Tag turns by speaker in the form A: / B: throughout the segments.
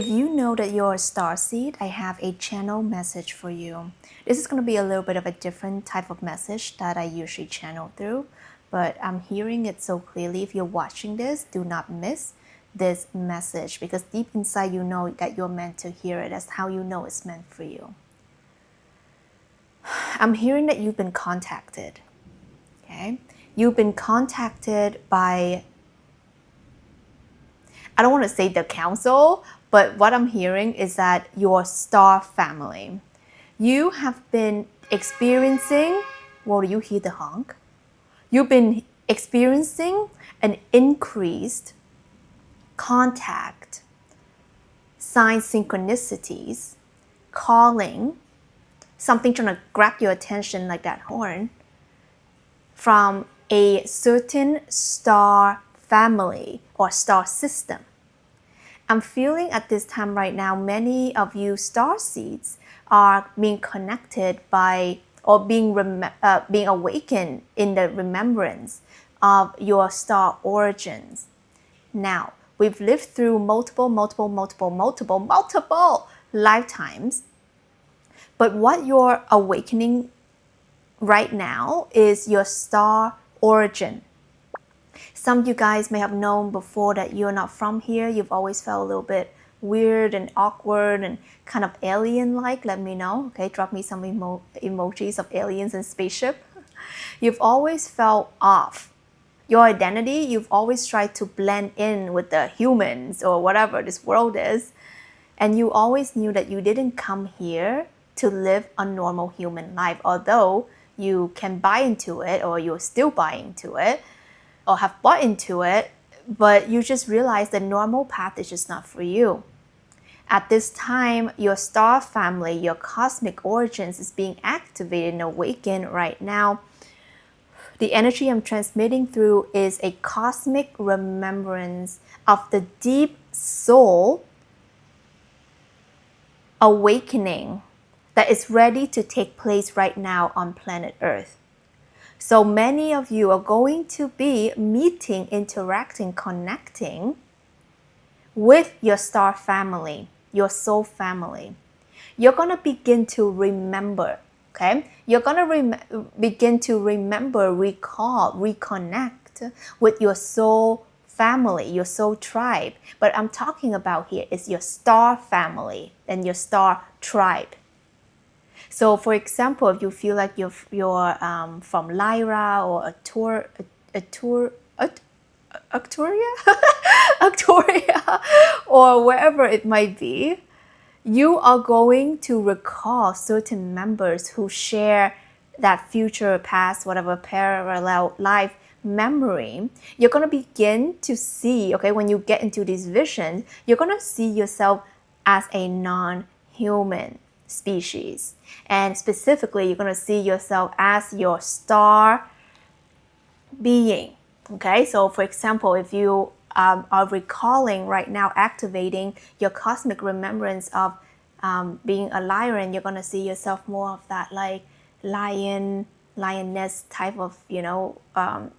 A: If you know that you're a starseed, I have a channel message for you. This is going to be a little bit of a different type of message that I usually channel through, but I'm hearing it so clearly. If you're watching this, do not miss this message because deep inside you know that you're meant to hear it. That's how you know it's meant for you. I'm hearing that you've been contacted. Okay? You've been contacted by, I don't want to say the council, but what I'm hearing is that your star family. You have been experiencing, well, you hear the honk? You've been experiencing an increased contact, sign synchronicities, calling, something trying to grab your attention like that horn, from a certain star family or star system. I'm feeling at this time right now, many of you starseeds are being connected by or being awakened in the remembrance of your star origins. Now, we've lived through multiple lifetimes, but what you're awakening right now is your star origin. Some of you guys may have known before that you're not from here. You've always felt a little bit weird and awkward and kind of alien-like. Let me know, okay? Drop me some emojis of aliens and spaceship. You've always felt off. Your identity, you've always tried to blend in with the humans or whatever this world is. And you always knew that you didn't come here to live a normal human life, although you can buy into it or you're still buying into it or have bought into it, but you just realize the normal path is just not for you. At this time, your star family, your cosmic origins is being activated and awakened right now. The energy I'm transmitting through is a cosmic remembrance of the deep soul awakening that is ready to take place right now on planet Earth. So many of you are going to be meeting, interacting, connecting with your star family, your soul family. You're going to begin to remember, okay? You're going to begin to remember, recall, reconnect with your soul family, your soul tribe. But I'm talking about here is your star family and your star tribe. So, for example, if you feel like you're from Lyra or Arcturia, or wherever it might be, you are going to recall certain members who share that future, past, whatever parallel life memory. You're going to begin to see, okay, when you get into these visions, you're going to see yourself as a non-human species. And specifically, you're going to see yourself as your star being. Okay, so for example, if you are recalling right now, activating your cosmic remembrance of being a lion, you're going to see yourself more of that like lioness type of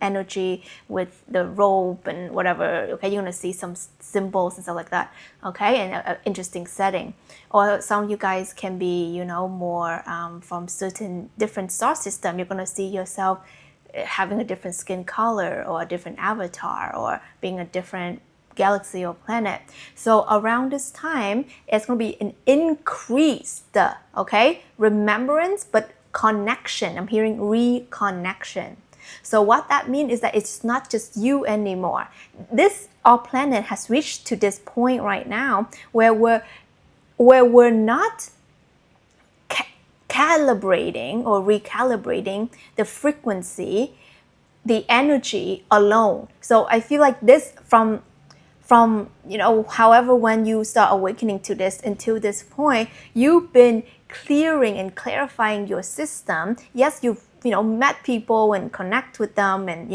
A: energy with the robe and whatever. Okay, you're going to see some symbols and stuff like that. Okay, and an interesting setting. Or some of you guys can be more from certain different star system. You're going to see yourself having a different skin color or a different avatar or being a different galaxy or planet. So around this time, it's going to be an increased, remembrance, but connection. I'm hearing reconnection. So what that means is that it's not just you anymore. Our planet has reached to this point right now where we're not calibrating or recalibrating the frequency, the energy alone. So I feel like this from however when you start awakening to this until this point, you've been clearing and clarifying your system. Yes, you've met people and connect with them and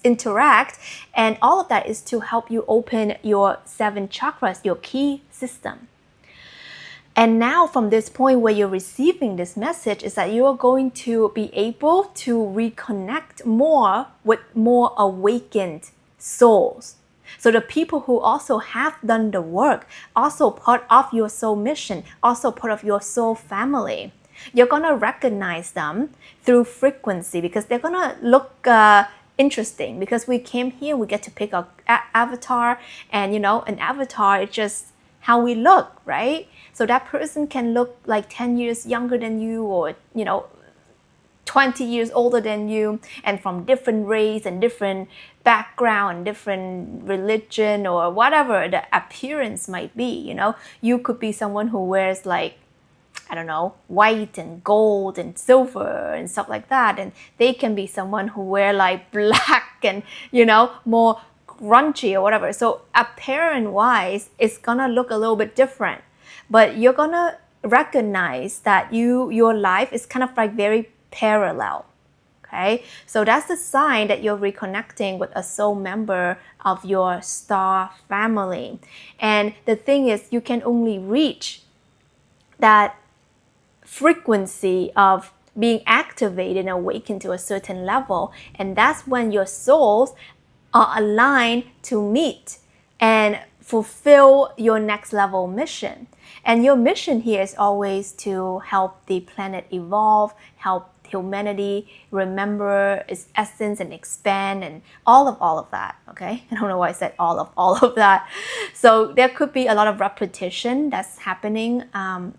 A: interact, and all of that is to help you open your 7 chakras, your key system. And now from this point where you're receiving this message is that you are going to be able to reconnect more with more awakened souls. So the people who also have done the work, also part of your soul mission, also part of your soul family, you're going to recognize them through frequency because they're going to look interesting, because we came here, we get to pick our avatar, and an avatar is just how we look, right? So that person can look like 10 years younger than you, or 20 years older than you, and from different race and different background and different religion, or whatever the appearance might be. You could be someone who wears like, I don't know, white and gold and silver and stuff like that, and they can be someone who wear like black and more grungy or whatever. So apparent wise, it's gonna look a little bit different, but you're gonna recognize that your life is kind of like very parallel. Okay, so that's the sign that you're reconnecting with a soul member of your star family. And the thing is, you can only reach that frequency of being activated and awakened to a certain level, and that's when your souls are aligned to meet and fulfill your next level mission. And your mission here is always to help the planet evolve, help humanity remember its essence and expand, and all of that. Okay, I don't know why I said all of that. So there could be a lot of repetition that's happening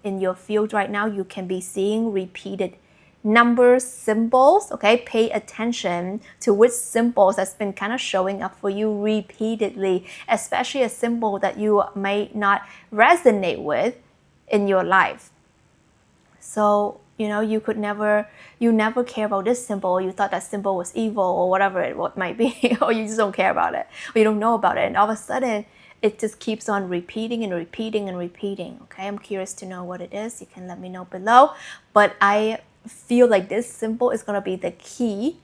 A: in your field right now. You can be seeing repeated numbers, symbols. Okay, pay attention to which symbols that's been kind of showing up for you repeatedly, especially a symbol that you may not resonate with in your life. So you never care about this symbol. You thought that symbol was evil or whatever it might be, or you just don't care about it, or you don't know about it, and all of a sudden it just keeps on repeating and repeating and repeating. Okay, I'm curious to know what it is. You can let me know below, but I feel like this symbol is going to be the key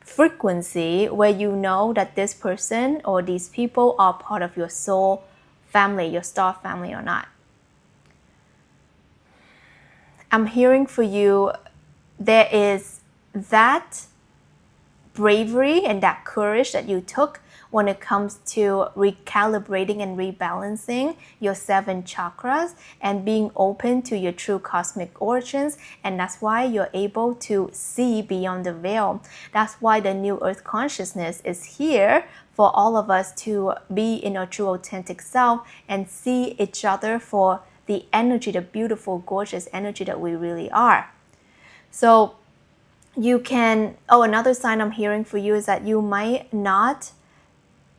A: frequency where you know that this person or these people are part of your soul family, your star family or not. I'm hearing for you, there is that bravery and that courage that you took when it comes to recalibrating and rebalancing your 7 chakras and being open to your true cosmic origins. And that's why you're able to see beyond the veil. That's why the New Earth consciousness is here for all of us to be in our true authentic self and see each other for the energy, the beautiful, gorgeous energy that we really are. So you can, another sign I'm hearing for you is that you might not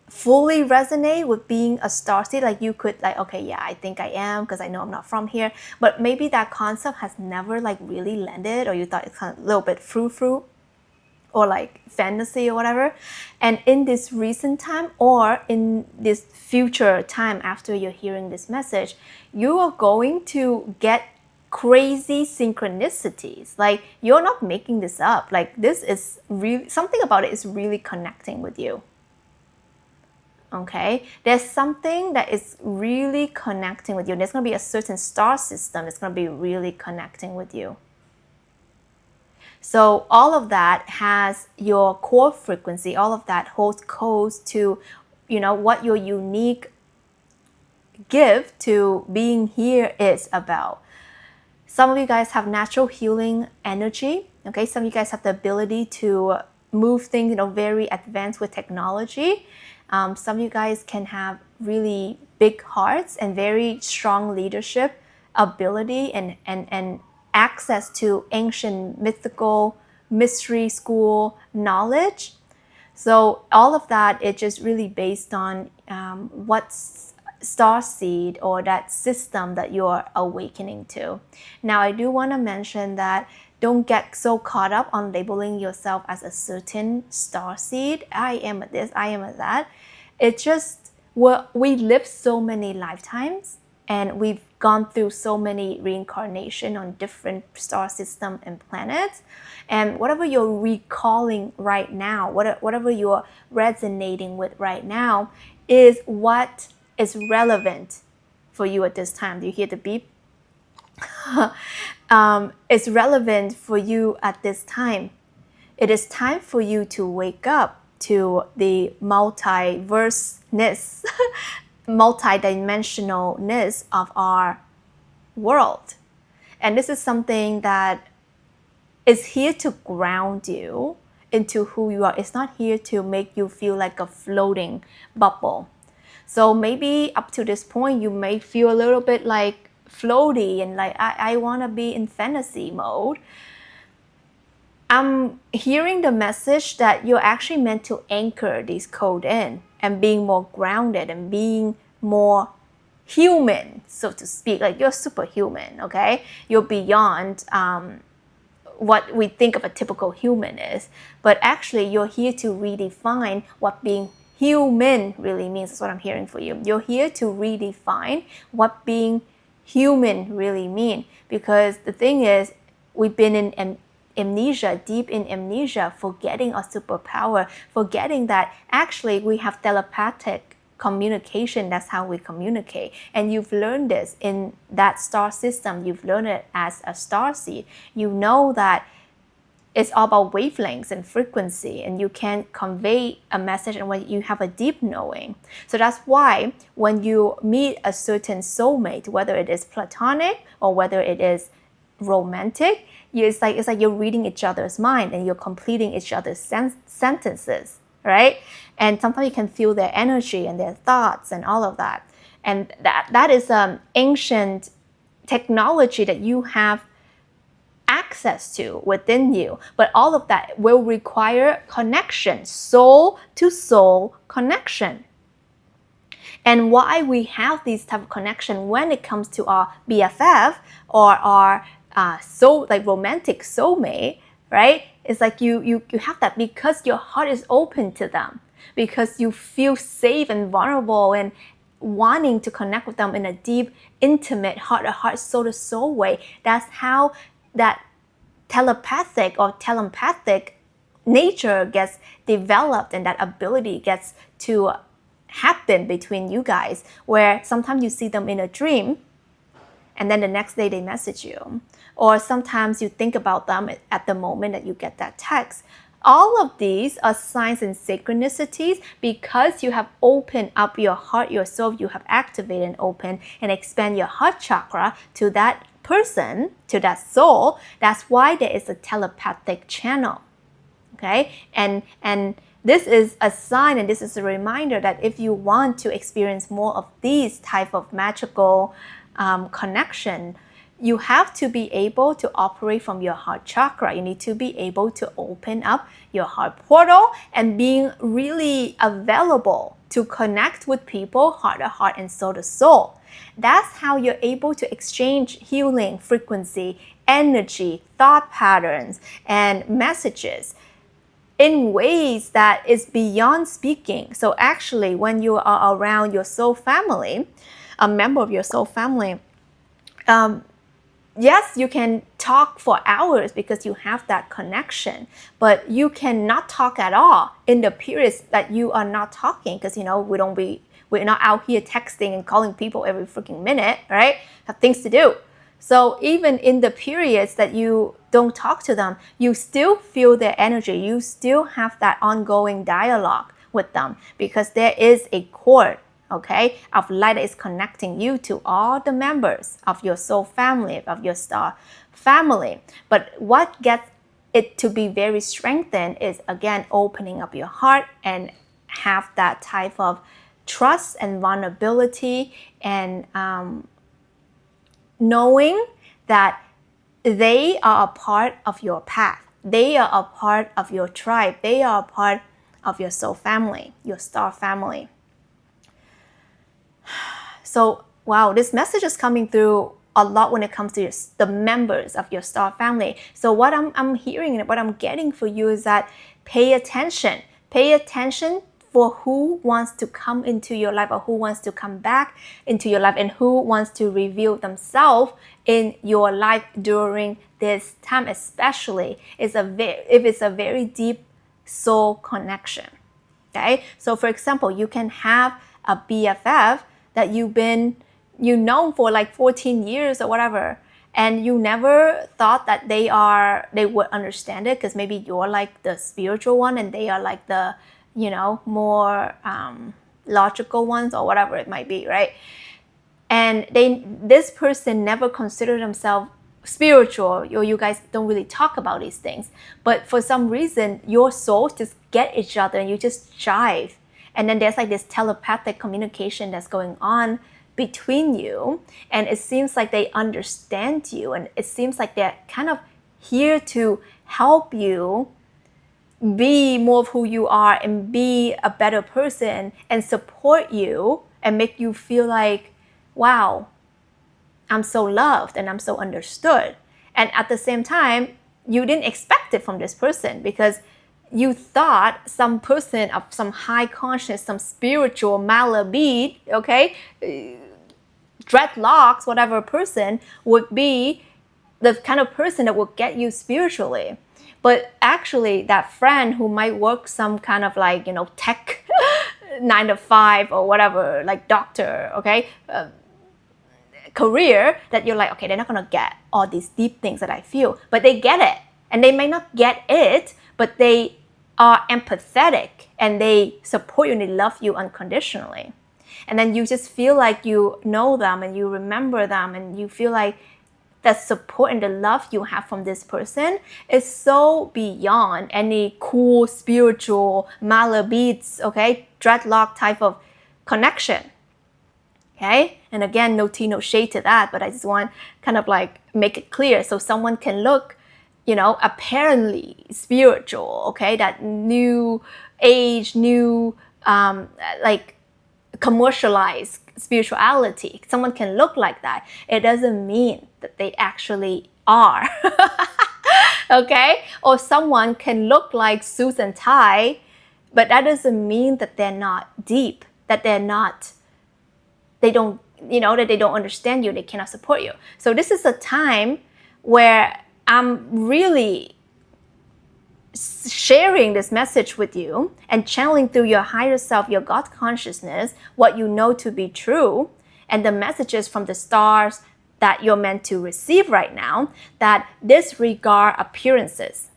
A: fully resonate with being a starseed. Like you could okay, yeah, I think I am because I know I'm not from here, but maybe that concept has never really landed, or you thought it's kind of a little bit frou-frou or like fantasy or whatever. And in this recent time, or in this future time after you're hearing this message, you are going to get crazy synchronicities. Like you're not making this up. Like this is really, something about it is really connecting with you. Okay, there's something that is really connecting with you. There's going to be a certain star system that's going to be really connecting with you. So all of that has your core frequency. All of that holds close to, what your unique gift to being here is about. Some of you guys have natural healing energy. Okay, some of you guys have the ability to move things, very advanced with technology. Some of you guys can have really big hearts and very strong leadership ability and access to ancient mythical mystery school knowledge. So all of that is just really based on what's STARSEED, or that system that you're awakening to. Now I do want to mention that don't get so caught up on labeling yourself as a certain starseed. I am at this, I am at that. It's just, we live so many lifetimes and we've gone through so many reincarnations on different star systems and planets. And whatever you're recalling right now, whatever you're resonating with right now, is what is relevant for you at this time. Do you hear the beep? It's relevant for you at this time. It is time for you to wake up to the multiverseness, multidimensionalness of our world. And this is something that is here to ground you into who you are. It's not here to make you feel like a floating bubble. So maybe up to this point, you may feel a little bit like floaty and like, I want to be in fantasy mode. I'm hearing the message that you're actually meant to anchor this code in and being more grounded and being more human, so to speak. Like you're superhuman, okay? You're beyond what we think of a typical human is. But actually, you're here to redefine what being human really means. That's what I'm hearing for you. You're here to redefine what being human really means. Because the thing is, we've been in amnesia, deep in amnesia, forgetting our superpower, forgetting that actually we have telepathic communication. That's how we communicate. And you've learned this in that star system. You've learned it as a starseed. You know that it's all about wavelengths and frequency, and you can convey a message and when you have a deep knowing. So that's why when you meet a certain soulmate, whether it is platonic or whether it is romantic, it's like you're reading each other's mind and you're completing each other's sentences, right? And sometimes you can feel their energy and their thoughts and all of that. And that is ancient technology that you have access to within you. But all of that will require connection, soul to soul connection. And why we have these type of connection when it comes to our BFF or our soul, like romantic soulmate, right? It's like you have that because your heart is open to them, because you feel safe and vulnerable and wanting to connect with them in a deep, intimate, heart-to-heart, soul-to-soul way. That's how that telepathic or telepathic nature gets developed and that ability gets to happen between you guys, where sometimes you see them in a dream and then the next day they message you. Or sometimes you think about them at the moment that you get that text. All of these are signs and synchronicities because you have opened up your heart, your soul, you have activated and opened and expand your heart chakra to that person, to that soul. That's why there is a telepathic channel, okay? And this is a sign and this is a reminder that if you want to experience more of these type of magical connection, you have to be able to operate from your heart chakra. You need to be able to open up your heart portal and being really available to connect with people heart to heart and soul to soul. That's how you're able to exchange healing frequency, energy, thought patterns, and messages in ways that is beyond speaking. So actually, when you are around your soul family, a member of your soul family, yes, you can talk for hours because you have that connection, but you cannot talk at all in the periods that you are not talking because, we're not out here texting and calling people every freaking minute, right? Have things to do. So even in the periods that you don't talk to them, you still feel their energy. You still have that ongoing dialogue with them because there is a cord, okay, of light that is connecting you to all the members of your soul family, of your star family. But what gets it to be very strengthened is, again, opening up your heart and have that type of trust and vulnerability and knowing that they are a part of your path. They are a part of your tribe. They are a part of your soul family, your star family. So, wow, this message is coming through a lot when it comes to the members of your star family. So what I'm hearing and what I'm getting for you is that pay attention. Pay attention for who wants to come into your life or who wants to come back into your life and who wants to reveal themselves in your life during this time, especially if it's a very deep soul connection. Okay, so for example, you can have a BFF that you've known for like 14 years or whatever, and you never thought that they would understand it because maybe you're like the spiritual one and they are like the more logical ones or whatever it might be, right? And this person never considered themselves spiritual, or you guys don't really talk about these things. But for some reason, your souls just get each other and you just jive. And then there's like this telepathic communication that's going on between you. And it seems like they understand you. And it seems like they're kind of here to help you be more of who you are and be a better person and support you and make you feel like, wow, I'm so loved and I'm so understood. And at the same time, you didn't expect it from this person because you thought some person of some high conscious, some spiritual malabid, okay, dreadlocks, whatever person would be the kind of person that will get you spiritually. But actually, that friend who might work some kind of like, tech 9 to 5 or whatever, like doctor, okay, career, that you're like, okay, they're not going to get all these deep things that I feel, but they get it. And they may not get it, but they are empathetic and they support you and they love you unconditionally. And then you just feel like you know them and you remember them and you feel like the support and the love you have from this person is so beyond any cool spiritual malabids, okay, dreadlock type of connection. Okay, and again, no tea, no shade to that, but I just want kind of like make it clear so someone can look, apparently spiritual, okay, that new age, new like commercialized spirituality. Someone can look like that. It doesn't mean that they actually are. Okay, or someone can look like suits and tie, but that doesn't mean that they're not deep, that they don't understand you, they cannot support you. So this is a time where I'm really sharing this message with you and channeling through your higher self, your God consciousness, what you know to be true, and the messages from the stars that you're meant to receive right now that disregard appearances.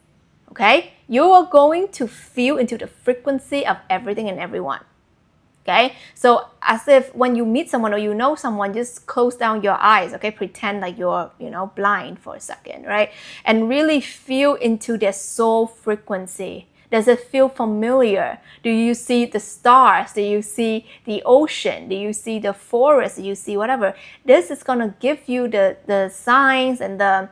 A: Okay? You are going to feel into the frequency of everything and everyone. Okay, so as if when you meet someone or you know someone, just close down your eyes, okay? Pretend like you're, blind for a second, right? And really feel into their soul frequency. Does it feel familiar? Do you see the stars? Do you see the ocean? Do you see the forest? Do you see whatever? This is going to give you the signs and the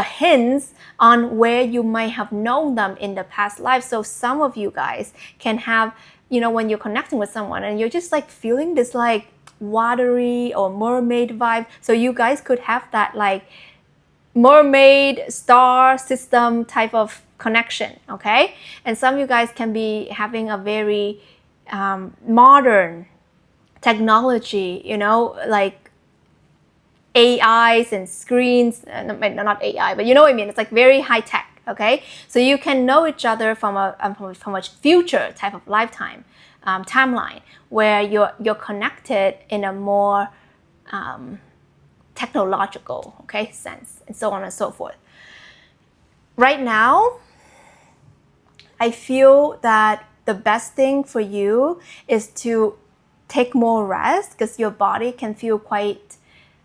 A: hints on where you might have known them in the past life. So some of you guys can have, when you're connecting with someone and you're just like feeling this like watery or mermaid vibe. So you guys could have that like mermaid star system type of connection, okay? And some of you guys can be having a very modern technology, like AIs and screens, not AI, but you know what I mean. It's like very high tech, okay? So you can know each other from a future type of lifetime timeline where you're connected in a more technological, okay, sense, and so on and so forth. Right now, I feel that the best thing for you is to take more rest because your body can feel quite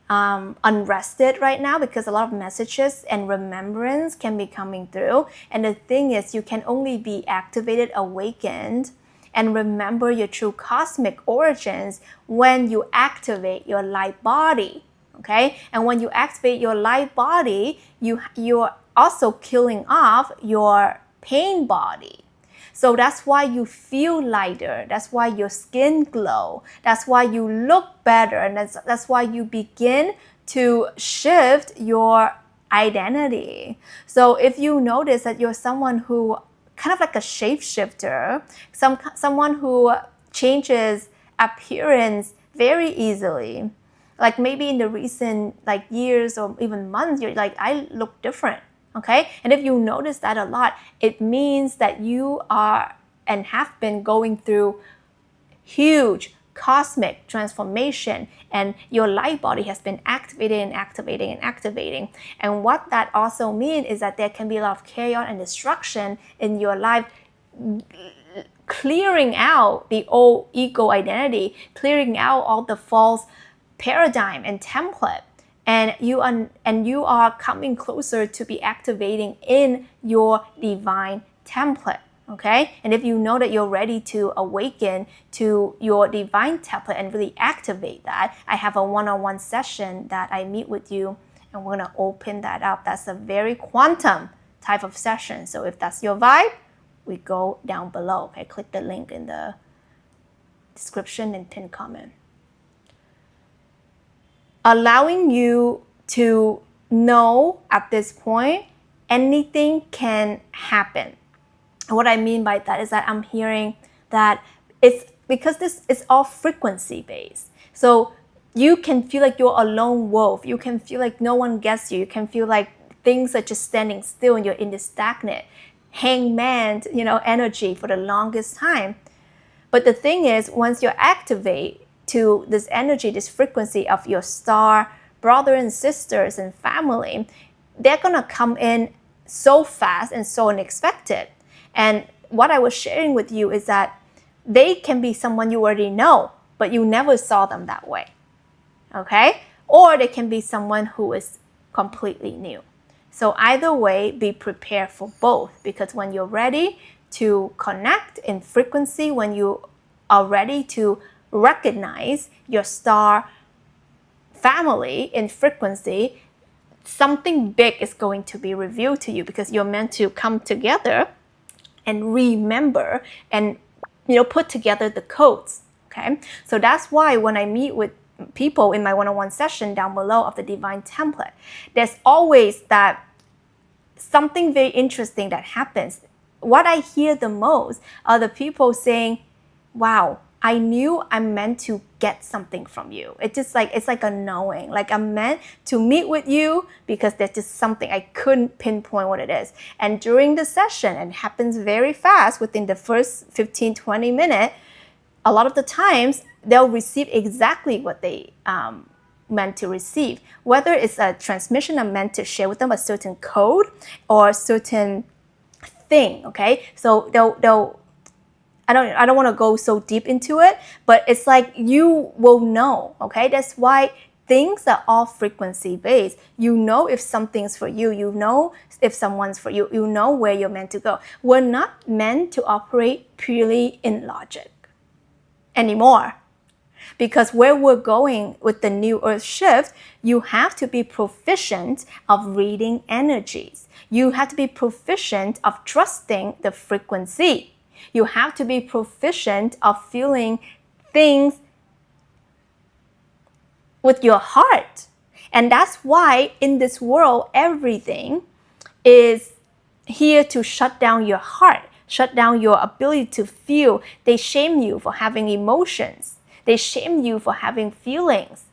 A: unrested right now because a lot of messages and remembrance can be coming through. And the thing is, you can only be activated, awakened, and remember your true cosmic origins when you activate your light body. Okay? And when you activate your light body, you're also killing off your pain body. So that's why you feel lighter. That's why your skin glow. That's why you look better. And that's why you begin to shift your identity. So if you notice that you're someone who kind of like a shapeshifter, someone who changes appearance very easily, like maybe in the recent like years or even months, you're like, I look different. Okay? And if you notice that a lot, it means that you are and have been going through huge cosmic transformation and your light body has been activating and activating and activating. And what that also means is that there can be a lot of chaos and destruction in your life clearing out the old ego identity, clearing out all the false paradigm and template, and you are coming closer to be activating in your divine template. Okay, and if you know that you're ready to awaken to your divine template and really activate that, I have a one-on-one session that I meet with you, and we're gonna open that up. That's a very quantum type of session. So if that's your vibe, we go down below. Okay, click the link in the description and pin comment. Allowing you to know at this point, anything can happen. What I mean by that is that I'm hearing that it's because this is all frequency based. So you can feel like you're a lone wolf. You can feel like no one gets you. You can feel like things are just standing still and you're in this stagnant, hangman, energy for the longest time. But the thing is, once you activate to this energy, this frequency of your star brothers and sisters and family, they're gonna come in so fast and so unexpected. And what I was sharing with you is that they can be someone you already know, but you never saw them that way, okay? Or they can be someone who is completely new. So either way, be prepared for both, because when you're ready to connect in frequency, when you are ready to recognize your star family in frequency, something big is going to be revealed to you, because you're meant to come together and remember and put together the codes. Okay, so that's why when I meet with people in my one-on-one session down below of the divine template, there's always that something very interesting that happens. What I hear the most are the people saying, wow, I knew I'm meant to get something from you. It's like a knowing, like I'm meant to meet with you because there's just something I couldn't pinpoint what it is. And during the session, and it happens very fast within the first 15-20 minutes, a lot of the times they'll receive exactly what they meant to receive. Whether it's a transmission I'm meant to share with them, a certain code or a certain thing, okay? So they'll I don't want to go so deep into it, but it's like you will know, okay? That's why things are all frequency based. You know if something's for you. You know if someone's for you. You know where you're meant to go. We're not meant to operate purely in logic anymore. Because where we're going with the new earth shift, you have to be proficient of reading energies. You have to be proficient of trusting the frequency. You have to be proficient of feeling things with your heart. And that's why in this world, everything is here to shut down your heart, shut down your ability to feel. They shame you for having emotions. They shame you for having feelings.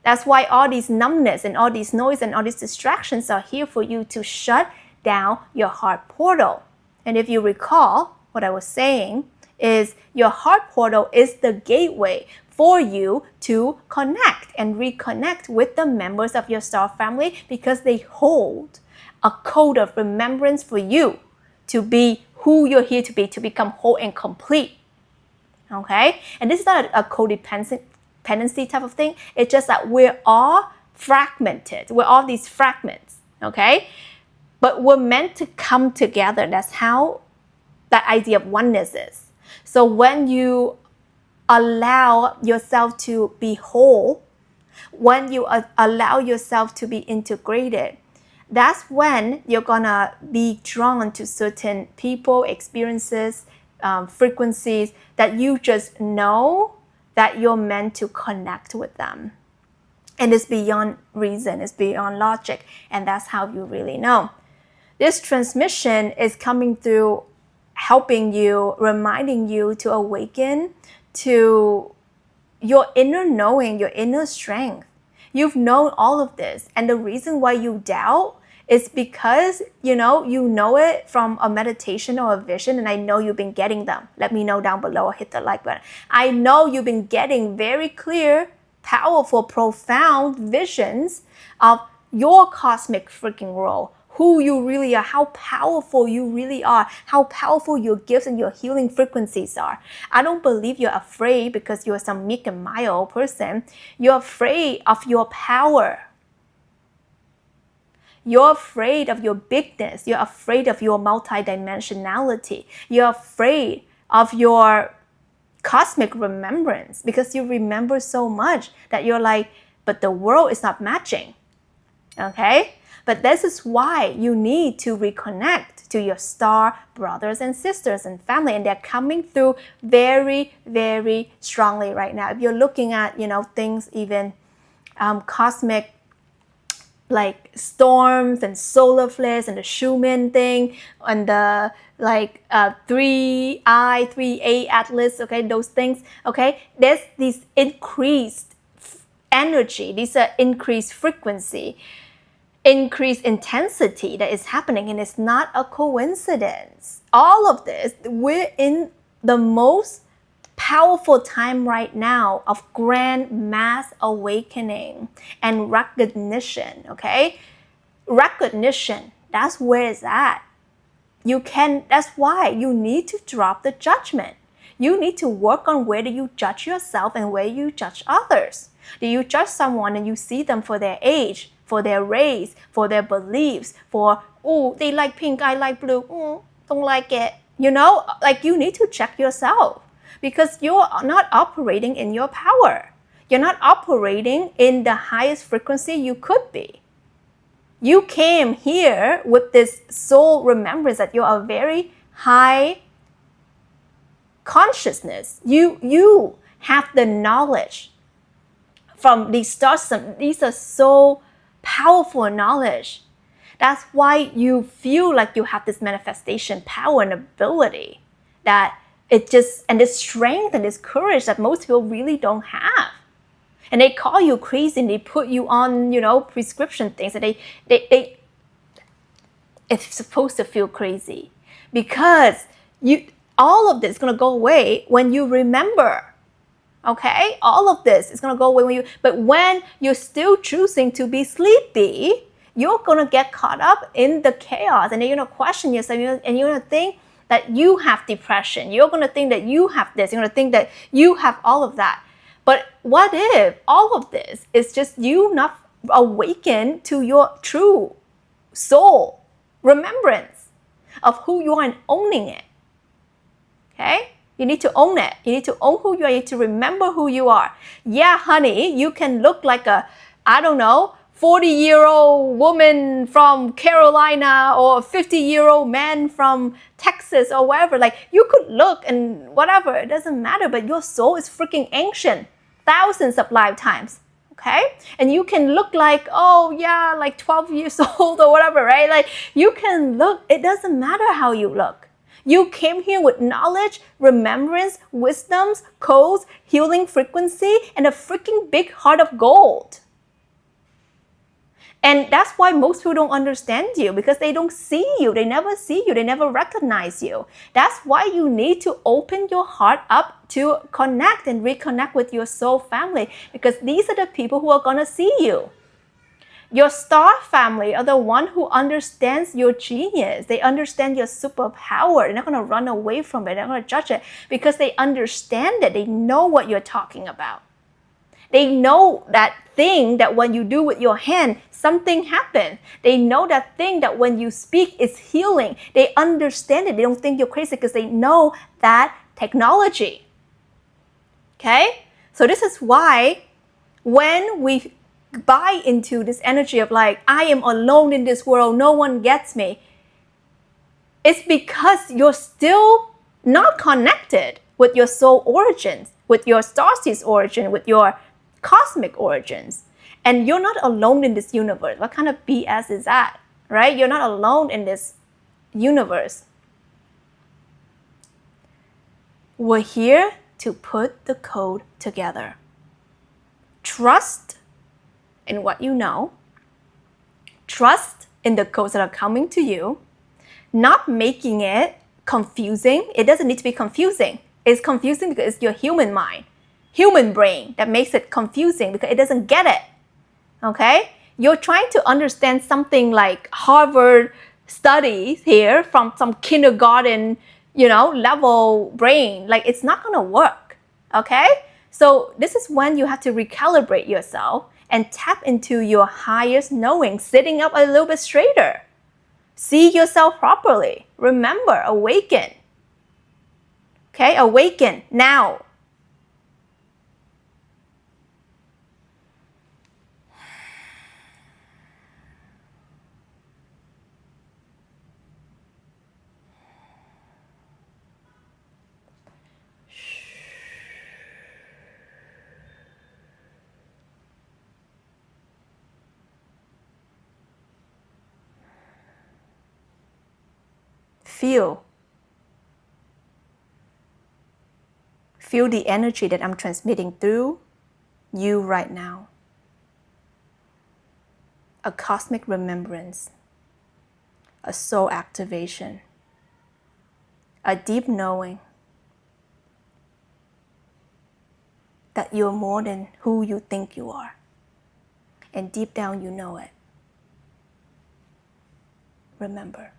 A: That's why all these numbness and all these noise and all these distractions are here for you to shut down your heart portal. And if you recall, what I was saying is your heart portal is the gateway for you to connect and reconnect with the members of your star family, because they hold a code of remembrance for you to be who you're here to be, to become whole and complete. Okay? And this is not a codependency type of thing. It's just that we're all fragmented. We're all these fragments. Okay? But we're meant to come together. That's how that idea of oneness is. So when you allow yourself to be whole, when you allow yourself to be integrated, that's when you're gonna be drawn to certain people, experiences, frequencies that you just know that you're meant to connect with them. And it's beyond reason, it's beyond logic, and that's how you really know. This transmission is coming through, helping you, reminding you to awaken to your inner knowing, your inner strength. You've known all of this, and the reason why you doubt is because you know it from a meditation or a vision, and I know you've been getting them. Let me know down below or hit the like button. I know you've been getting very clear, powerful, profound visions of your cosmic freaking role, who you really are, how powerful you really are, how powerful your gifts and your healing frequencies are. I don't believe you're afraid because you're some meek and mild person. You're afraid of your power. You're afraid of your bigness. You're afraid of your multidimensionality. You're afraid of your cosmic remembrance because you remember so much that you're like, but the world is not matching. Okay? But this is why you need to reconnect to your star brothers and sisters and family, and they're coming through very, very strongly right now. If you're looking at, things even cosmic, like storms and solar flares and the Schumann thing and the 3I, 3A atlas, okay, those things, okay, there's this increased energy, these are increased frequency, increased intensity that is happening, and it's not a coincidence. All of this, we're in the most powerful time right now of grand mass awakening and recognition, okay? Recognition, that's where it's at. That's why you need to drop the judgment. You need to work on where do you judge yourself and where you judge others. Do you judge someone and you see them for their age, for their race, for their beliefs, for, they like pink, I like blue, don't like it. You need to check yourself because you're not operating in your power. You're not operating in the highest frequency you could be. You came here with this soul remembrance that you're a very high consciousness. You have the knowledge from these stars. These are so powerful knowledge. That's why you feel like you have this manifestation power and ability that and this strength and this courage that most people really don't have. And they call you crazy and they put you on, prescription things. And it's supposed to feel crazy because all of this is going to go away when you remember. Okay? All of this is going to go away but when you're still choosing to be sleepy, you're going to get caught up in the chaos and then you're going to question yourself and you're going to think that you have depression. You're going to think that you have this. You're going to think that you have all of that. But what if all of this is just you not awakened to your true soul remembrance of who you are and owning it? Okay? You need to own it. You need to own who you are. You need to remember who you are. Yeah, honey, you can look like a, 40-year-old woman from Carolina or a 50-year-old man from Texas or wherever. Like, you could look and whatever. It doesn't matter. But your soul is freaking ancient. Thousands of lifetimes. Okay? And you can look like, 12 years old or whatever, right? Like, you can look. It doesn't matter how you look. You came here with knowledge, remembrance, wisdoms, codes, healing frequency, and a freaking big heart of gold. And that's why most people don't understand you because they don't see you. They never see you. They never recognize you. That's why you need to open your heart up to connect and reconnect with your soul family because these are the people who are going to see you. Your star family are the one who understands your genius. They understand your superpower. They're not going to run away from it. They're not going to judge it because they understand it. They know what you're talking about. They know that thing that when you do with your hand, something happens. They know that thing that when you speak is healing. They understand it. They don't think you're crazy because they know that technology. Okay? So this is why when we buy into this energy of like, I am alone in this world, no one gets me, it's because you're still not connected with your soul origins, with your STARSEED origin, with your cosmic origins. And you're not alone in this universe. What kind of BS is that, right? You're not alone in this universe. We're here to put the code together. Trust in what you know. Trust in the codes that are coming to you. Not making it confusing. It doesn't need to be confusing. It's confusing because it's your human mind, human brain that makes it confusing because it doesn't get it. Okay? You're trying to understand something like Harvard studies here from some kindergarten, level brain. Like, it's not going to work, okay? So this is when you have to recalibrate yourself and tap into your highest knowing, sitting up a little bit straighter. See yourself properly. Remember, awaken. Okay, awaken now. Feel the energy that I'm transmitting through you right now. A cosmic remembrance, a soul activation, a deep knowing that you're more than who you think you are. And deep down you know it. Remember.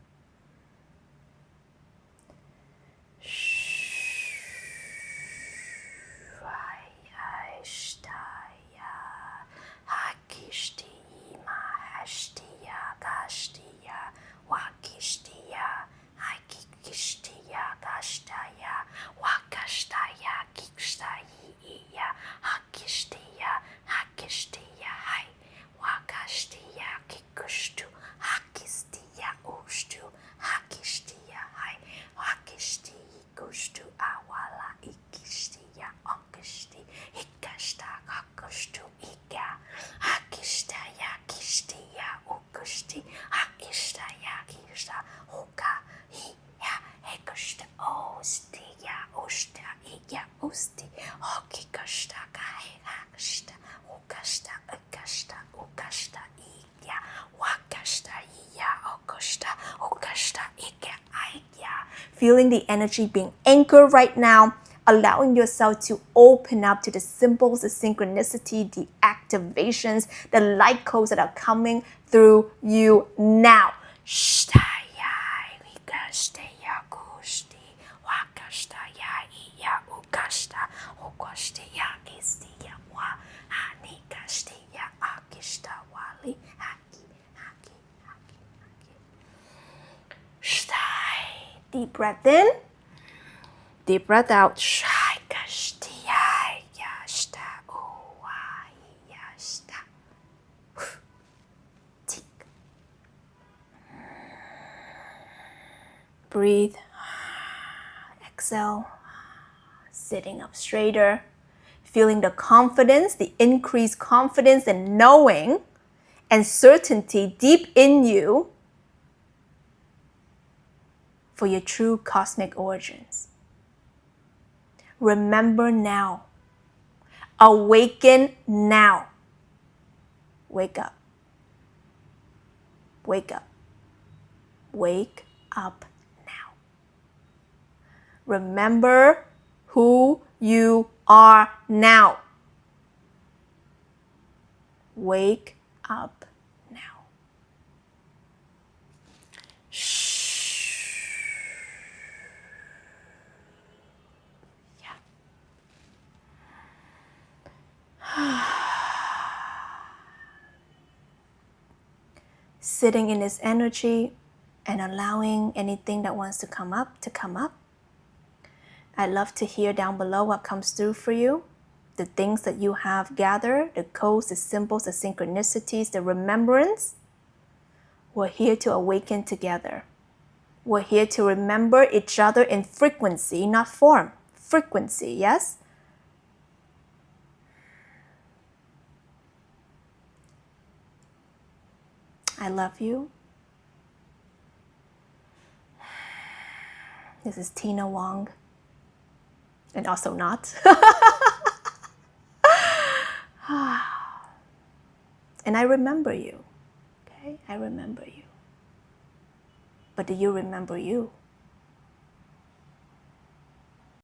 A: Feeling the energy being anchored right now, allowing yourself to open up to the symbols, the synchronicity, the activations, the light codes that are coming through you now. Deep breath in, deep breath out. Breathe, exhale, sitting up straighter, feeling the confidence, the increased confidence and knowing and certainty deep in you for your true cosmic origins. Remember now. Awaken now. Wake up. Wake up. Wake up now. Remember who you are now. Wake up now. Sitting in this energy and allowing anything that wants to come up to come up. I'd love to hear down below what comes through for you, the things that you have gathered, the codes, the symbols, the synchronicities, the remembrance. We're here to awaken together. We're here to remember each other in frequency, not form. Frequency, yes? I love you. This is Tina Wong. And also not. And I remember you. Okay? I remember you. But do you remember you?